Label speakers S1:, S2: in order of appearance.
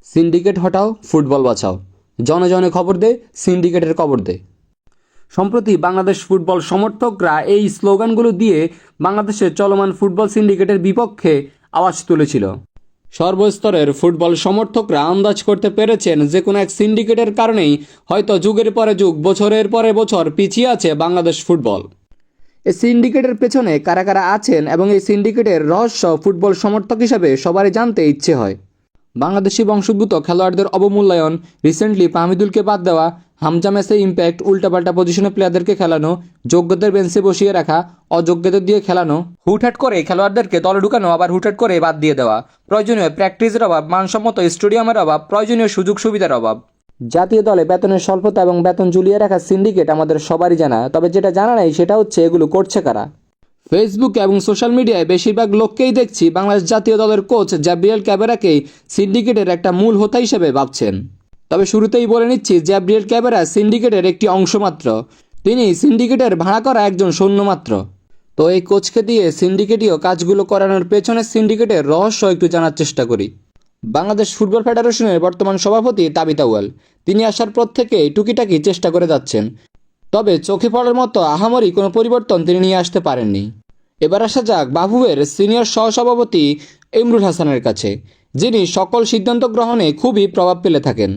S1: Syndicate হটাও, football বাঁচাও। জনে জনে খবর দে, সিন্ডিকেটের কবর দে। সম্প্রতি বাংলাদেশ ফুটবল সমর্থকরা এই স্লোগানগুলো দিয়ে বাংলাদেশের চলমান ফুটবল সিন্ডিকেটের বিপক্ষে আওয়াজ তুলেছিল। সর্বস্তরের ফুটবল সমর্থকরা আন্দাজ করতে পেরেছেন যে কোনো এক সিন্ডিকেটের কারণেই হয়তো যুগের পরে যুগ, বছরের পরে বছর পিছিয়ে আছে বাংলাদেশ ফুটবল। এই সিন্ডিকেটের পেছনে কারা কারা আছেন এবং এই সিন্ডিকেটের রহস্য ফুটবল সমর্থক হিসেবে সবারই জানতে ইচ্ছে হয়। বাংলাদেশি বংশোদ্ভূত খেলোয়াড়দের অবমূল্যায়ন, রিসেন্টলি ফাহমিদুলকে বাদ দেওয়া, হামজা ম্যাচে ইম্প্যাক্ট, উল্টাপাল্টা পজিশনে প্লেয়ারদেরকে খেলানো, যোগ্যদের বেঞ্চে বসিয়ে রাখা, অযোগ্যদের দিয়ে খেলানো, হুটহাট করে খেলোয়াড়দেরকে দলে ঢুকানো, আবার হুটহাট করে বাদ দিয়ে দেওয়া, প্রয়োজনীয় প্র্যাকটিসের অভাব, মানসম্মত স্টেডিয়ামের অভাব, প্রয়োজনীয় সুযোগ সুবিধার অভাব। জাতীয় দলে বেতনের স্বল্পতা এবং বেতন ঝুলিয়ে রাখা সিন্ডিকেট আমাদের সবারই জানা, তবে যেটা জানা নাই সেটা হচ্ছে এগুলো করছে কারা। ফেসবুক এবং সোশ্যাল মিডিয়ায় বেশিরভাগ লোককেই দেখছি বাংলাদেশ জাতীয় দলের কোচ জ্যাব্রিয়েল ক্যাবেরাকেই সিন্ডিকেটের একটা মূল হোতা হিসেবে ভাবছেন। তবে শুরুতেই বলে নিচ্ছি, জ্যাব্রিয়েল ক্যাবেরা সিন্ডিকেটের একটি অংশ মাত্র। তিনি সিন্ডিকেটের ভাড়া করা একজন সৈন্য মাত্র। তো এই কোচকে দিয়ে সিন্ডিকেটীয় কাজগুলো করানোর পেছনে সিন্ডিকেটের রহস্য একটু জানার চেষ্টা করি। বাংলাদেশ ফুটবল ফেডারেশনের বর্তমান সভাপতি তাবিথ আউয়াল, তিনি আসার পর থেকেই টুকিটাকি চেষ্টা করে যাচ্ছেন, তবে চোখে পড়ার মতো আহামরি কোনো পরিবর্তন তিনি নিয়ে আসতে পারেননি। এবার আসা যাক বাফুফের সিনিয়র সহসভাপতি ইমরুল হাসানের কাছে, যিনি সকল সিদ্ধান্ত গ্রহণে খুবই প্রভাব ফেলে থাকেন।